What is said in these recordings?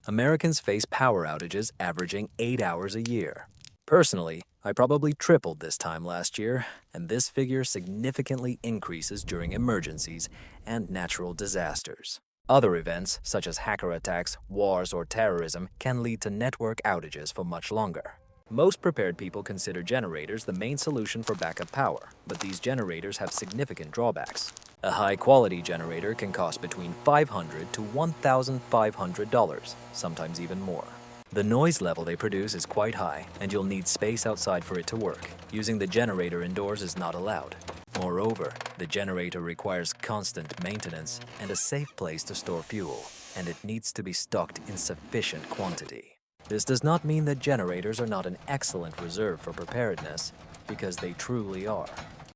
Americans face power outages averaging 8 hours a year. Personally, I probably tripled this time last year, and this figure significantly increases during emergencies and natural disasters. Other events, such as hacker attacks, wars, or terrorism, can lead to network outages for much longer. Most prepared people consider generators the main solution for backup power, but these generators have significant drawbacks. A high-quality generator can cost between $500 to $1,500, sometimes even more. The noise level they produce is quite high, and you'll need space outside for it to work. Using the generator indoors is not allowed. Moreover, the generator requires constant maintenance and a safe place to store fuel, and it needs to be stocked in sufficient quantity. This does not mean that generators are not an excellent reserve for preparedness, because they truly are.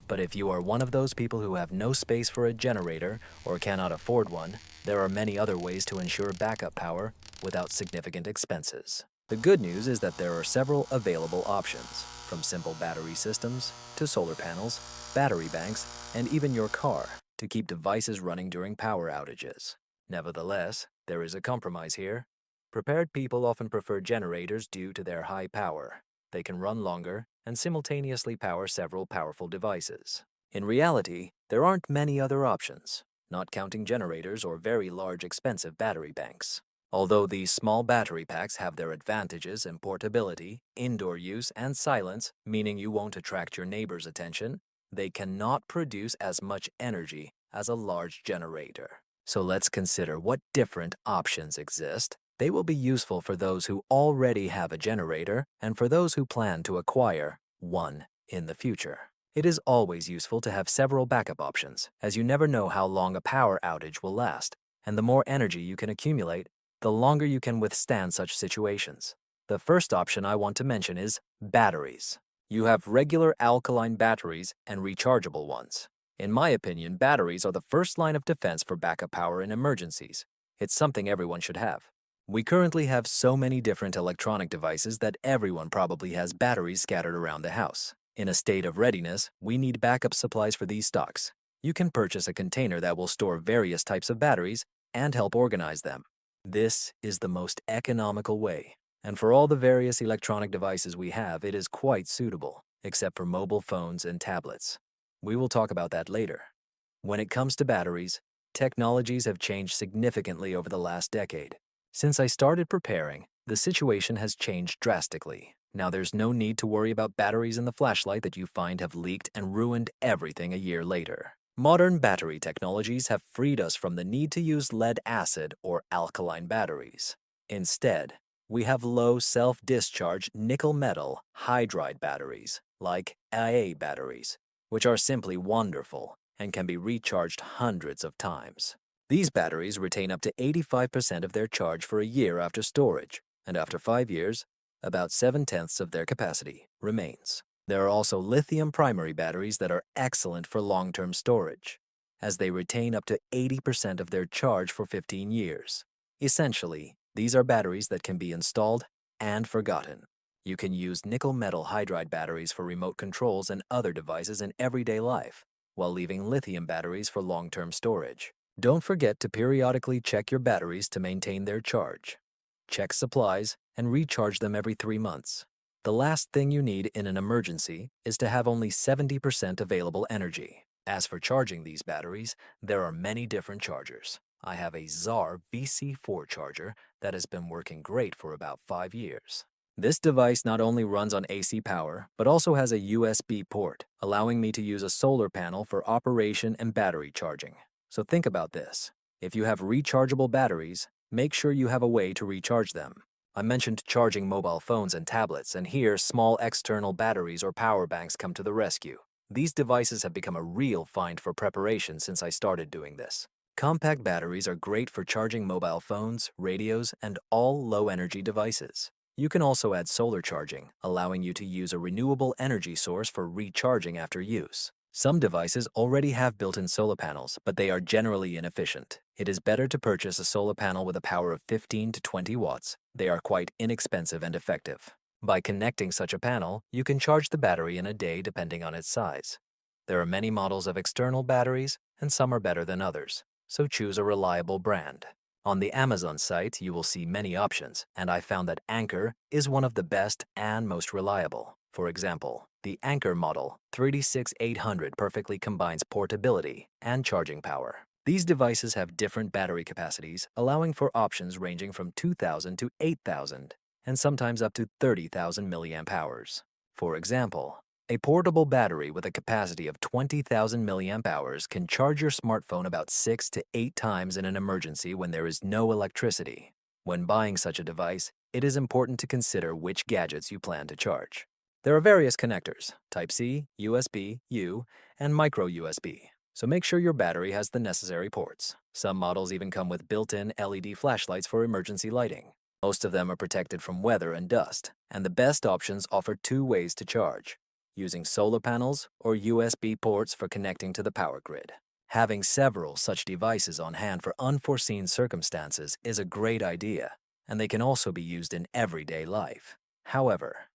But if you are one of those people who have no space for a generator or cannot afford one, there are many other ways to ensure backup power without significant expenses. The good news is that there are several available options, from simple battery systems to solar panels, battery banks, and even your car, to keep devices running during power outages. Nevertheless, there is a compromise here. Prepared people often prefer generators due to their high power. They can run longer and simultaneously power several powerful devices. In reality, there aren't many other options, not counting generators or very large expensive battery banks. Although these small battery packs have their advantages in portability, indoor use, and silence, meaning you won't attract your neighbor's attention, they cannot produce as much energy as a large generator. So let's consider what different options exist. They will be useful for those who already have a generator and for those who plan to acquire one in the future. It is always useful to have several backup options, as you never know how long a power outage will last, and the more energy you can accumulate, the longer you can withstand such situations. The first option I want to mention is batteries. You have regular alkaline batteries and rechargeable ones. In my opinion, batteries are the first line of defense for backup power in emergencies. It's something everyone should have. We currently have so many different electronic devices that everyone probably has batteries scattered around the house. In a state of readiness, we need backup supplies for these stocks. You can purchase a container that will store various types of batteries and help organize them. This is the most economical way, and for all the various electronic devices we have, it is quite suitable, except for mobile phones and tablets. We will talk about that later. When it comes to batteries, technologies have changed significantly over the last decade. Since I started preparing, the situation has changed drastically. Now there's no need to worry about batteries in the flashlight that you find have leaked and ruined everything a year later. Modern battery technologies have freed us from the need to use lead acid or alkaline batteries. Instead, we have low self-discharge nickel metal hydride batteries, like AA batteries, which are simply wonderful and can be recharged hundreds of times. These batteries retain up to 85% of their charge for a year after storage, and after 5 years, about 7/10 of their capacity remains. There are also lithium primary batteries that are excellent for long-term storage, as they retain up to 80% of their charge for 15 years. Essentially, these are batteries that can be installed and forgotten. You can use nickel metal hydride batteries for remote controls and other devices in everyday life, while leaving lithium batteries for long-term storage. Don't forget to periodically check your batteries to maintain their charge. Check supplies and recharge them every 3 months. The last thing you need in an emergency is to have only 70% available energy. As for charging these batteries, there are many different chargers. I have a ZAR VC4 charger that has been working great for about 5 years. This device not only runs on AC power, but also has a USB port, allowing me to use a solar panel for operation and battery charging. So think about this. If you have rechargeable batteries, make sure you have a way to recharge them. I mentioned charging mobile phones and tablets, and here small external batteries or power banks come to the rescue. These devices have become a real find for preparation since I started doing this. Compact batteries are great for charging mobile phones, radios, and all low-energy devices. You can also add solar charging, allowing you to use a renewable energy source for recharging after use. Some devices already have built-in solar panels, but they are generally inefficient. It is better to purchase a solar panel with a power of 15 to 20 watts. They are quite inexpensive and effective. By connecting such a panel, you can charge the battery in a day depending on its size. There are many models of external batteries, and some are better than others, so choose a reliable brand. On the Amazon site, you will see many options, and I found that Anchor is one of the best and most reliable. For example, the Anchor Model 36800 perfectly combines portability and charging power. These devices have different battery capacities, allowing for options ranging from 2,000 to 8,000, and sometimes up to 30,000 milliamp hours. For example, a portable battery with a capacity of 20,000 milliamp hours can charge your smartphone about 6 to 8 times in an emergency when there is no electricity. When buying such a device, it is important to consider which gadgets you plan to charge. There are various connectors, Type-C, USB-U, and micro USB, so make sure your battery has the necessary ports. Some models even come with built-in LED flashlights for emergency lighting. Most of them are protected from weather and dust, and the best options offer 2 ways to charge, using solar panels or USB ports for connecting to the power grid. Having several such devices on hand for unforeseen circumstances is a great idea, and they can also be used in everyday life. However,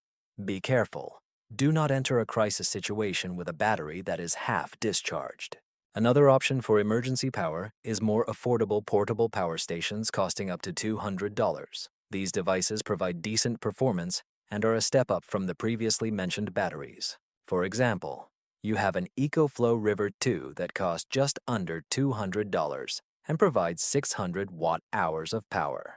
be careful. Do not enter a crisis situation with a battery that is half discharged. Another option for emergency power is more affordable portable power stations costing up to $200. These devices provide decent performance and are a step up from the previously mentioned batteries. For example, you have an EcoFlow River 2 that costs just under $200 and provides 600 watt-hours of power.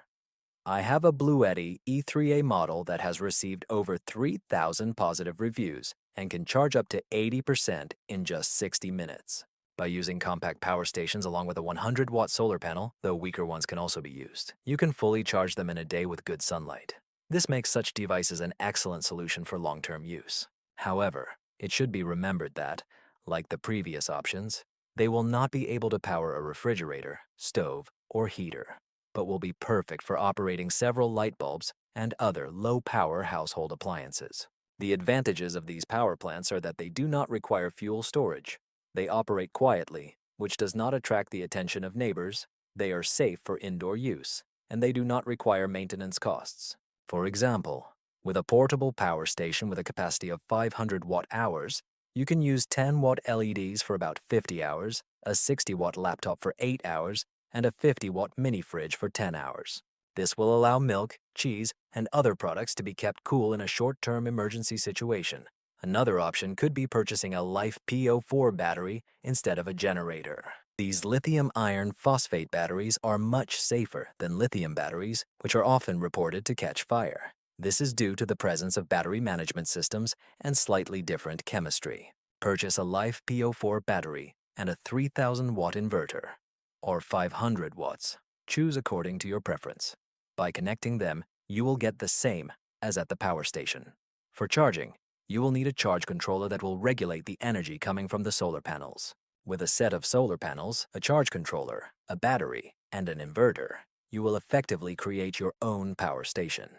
I have a Bluetti E3A model that has received over 3,000 positive reviews and can charge up to 80% in just 60 minutes. By using compact power stations along with a 100-watt solar panel, though weaker ones can also be used, you can fully charge them in a day with good sunlight. This makes such devices an excellent solution for long-term use. However, it should be remembered that, like the previous options, they will not be able to power a refrigerator, stove, or heater, but will be perfect for operating several light bulbs and other low-power household appliances. The advantages of these power plants are that they do not require fuel storage. They operate quietly, which does not attract the attention of neighbors. They are safe for indoor use, and they do not require maintenance costs. For example, with a portable power station with a capacity of 500 watt-hours, you can use 10-watt LEDs for about 50 hours, a 60-watt laptop for 8 hours, and a 50-watt mini fridge for 10 hours. This will allow milk, cheese, and other products to be kept cool in a short-term emergency situation. Another option could be purchasing a Life PO4 battery instead of a generator. These lithium iron phosphate batteries are much safer than lithium batteries, which are often reported to catch fire. This is due to the presence of battery management systems and slightly different chemistry. Purchase a Life PO4 battery and a 3,000-watt inverter, or 500 watts. Choose according to your preference. By connecting them, you will get the same as at the power station. For charging, you will need a charge controller that will regulate the energy coming from the solar panels. With a set of solar panels, a charge controller, a battery, and an inverter, you will effectively create your own power station.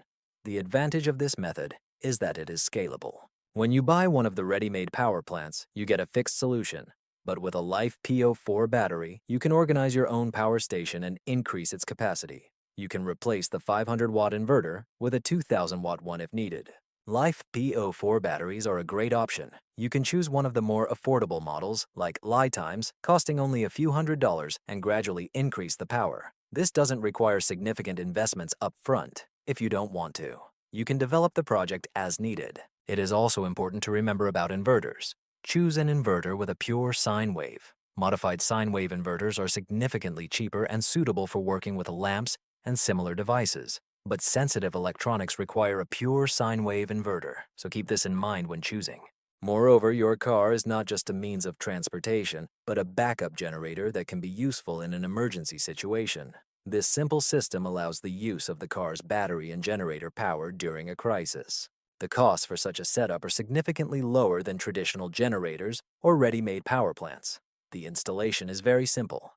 The advantage of this method is that it is scalable. When you buy one of the ready-made power plants, you get a fixed solution. But with a Life PO4 battery, you can organize your own power station and increase its capacity. You can replace the 500-watt inverter with a 2,000-watt one if needed. Life PO4 batteries are a great option. You can choose one of the more affordable models, like Lifetimes, costing only a few $100s and gradually increase the power. This doesn't require significant investments up front. If you don't want to, you can develop the project as needed. It is also important to remember about inverters. Choose an inverter with a pure sine wave. Modified sine wave inverters are significantly cheaper and suitable for working with lamps and similar devices. But sensitive electronics require a pure sine wave inverter, so keep this in mind when choosing. Moreover, your car is not just a means of transportation, but a backup generator that can be useful in an emergency situation. This simple system allows the use of the car's battery and generator power during a crisis. The costs for such a setup are significantly lower than traditional generators or ready-made power plants. The installation is very simple.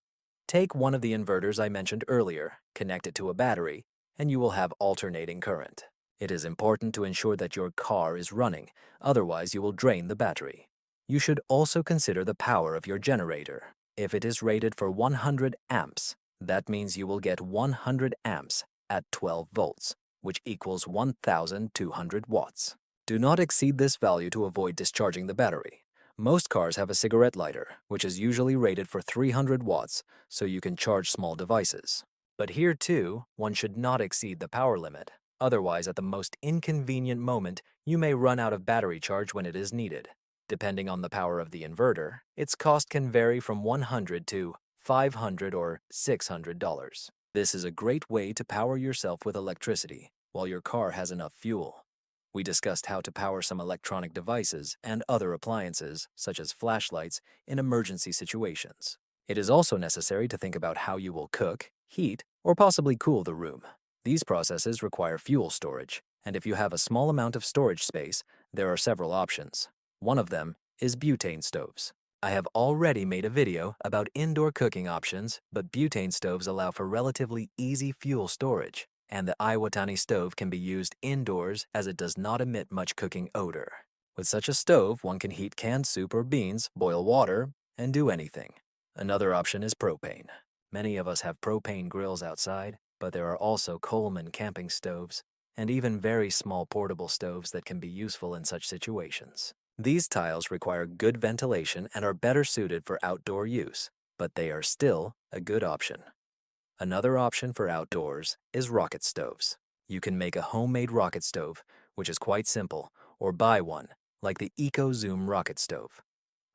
Take one of the inverters I mentioned earlier, connect it to a battery, and you will have alternating current. It is important to ensure that your car is running, otherwise you will drain the battery. You should also consider the power of your generator. If it is rated for 100 amps, that means you will get 100 amps at 12 volts, which equals 1,200 watts. Do not exceed this value to avoid discharging the battery. Most cars have a cigarette lighter, which is usually rated for 300 watts, so you can charge small devices. But here too, one should not exceed the power limit. Otherwise, at the most inconvenient moment, you may run out of battery charge when it is needed. Depending on the power of the inverter, its cost can vary from $100 to $500 or $600. This is a great way to power yourself with electricity while your car has enough fuel. We discussed how to power some electronic devices and other appliances, such as flashlights, in emergency situations. It is also necessary to think about how you will cook, heat, or possibly cool the room. These processes require fuel storage, and if you have a small amount of storage space, there are several options. One of them is butane stoves. I have already made a video about indoor cooking options, but butane stoves allow for relatively easy fuel storage, and the Iwatani stove can be used indoors as it does not emit much cooking odor. With such a stove, one can heat canned soup or beans, boil water, and do anything. Another option is propane. Many of us have propane grills outside, but there are also Coleman camping stoves and even very small portable stoves that can be useful in such situations. These tiles require good ventilation and are better suited for outdoor use, but they are still a good option. Another option for outdoors is rocket stoves. You can make a homemade rocket stove, which is quite simple, or buy one, like the EcoZoom rocket stove.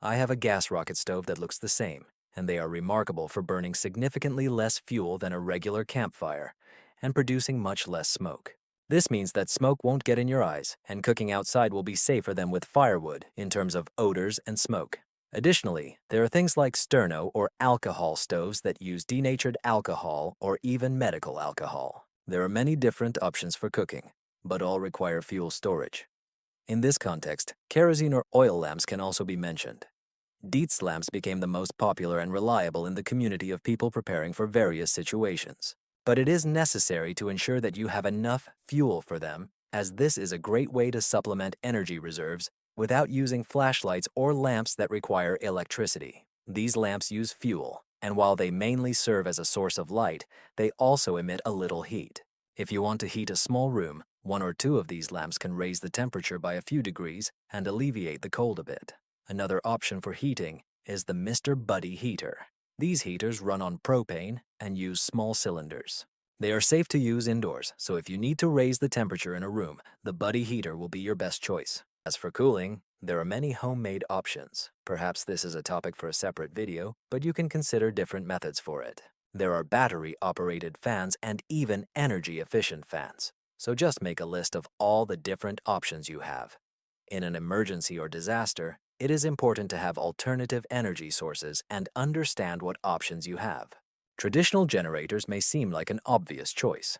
I have a gas rocket stove that looks the same, and they are remarkable for burning significantly less fuel than a regular campfire and producing much less smoke. This means that smoke won't get in your eyes, and cooking outside will be safer than with firewood in terms of odors and smoke. Additionally, there are things like sterno or alcohol stoves that use denatured alcohol or even medical alcohol. There are many different options for cooking, but all require fuel storage. In this context, kerosene or oil lamps can also be mentioned. Dietz lamps became the most popular and reliable in the community of people preparing for various situations. But it is necessary to ensure that you have enough fuel for them, as this is a great way to supplement energy reserves without using flashlights or lamps that require electricity. These lamps use fuel, and while they mainly serve as a source of light, they also emit a little heat. If you want to heat a small room, one or two of these lamps can raise the temperature by a few degrees and alleviate the cold a bit. Another option for heating is the Mr. Buddy heater. These heaters run on propane and use small cylinders. They are safe to use indoors, so if you need to raise the temperature in a room, the Buddy heater will be your best choice. As for cooling, there are many homemade options. Perhaps this is a topic for a separate video, but you can consider different methods for it. There are battery-operated fans and even energy-efficient fans, so just make a list of all the different options you have. In an emergency or disaster, it is important to have alternative energy sources and understand what options you have. Traditional generators may seem like an obvious choice.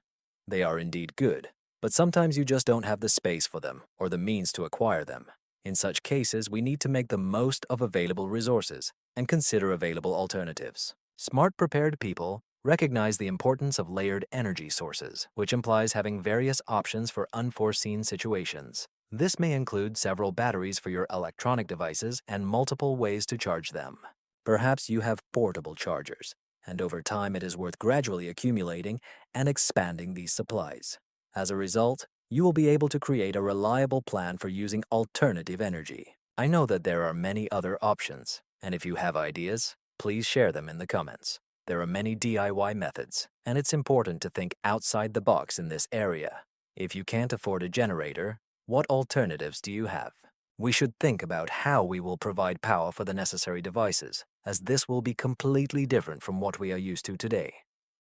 They are indeed good, but sometimes you just don't have the space for them or the means to acquire them. In such cases, we need to make the most of available resources and consider available alternatives. Smart, prepared people recognize the importance of layered energy sources, which implies having various options for unforeseen situations. This may include several batteries for your electronic devices and multiple ways to charge them. Perhaps you have portable chargers, and over time it is worth gradually accumulating and expanding these supplies. As a result, you will be able to create a reliable plan for using alternative energy. I know that there are many other options, and if you have ideas, please share them in the comments. There are many DIY methods, and it's important to think outside the box in this area. If you can't afford a generator, what alternatives do you have? We should think about how we will provide power for the necessary devices, as this will be completely different from what we are used to today.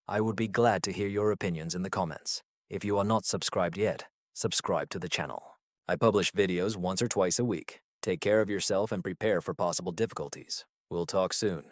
I would be glad to hear your opinions in the comments. If you are not subscribed yet, subscribe to the channel. I publish videos once or twice a week. Take care of yourself and prepare for possible difficulties. We'll talk soon.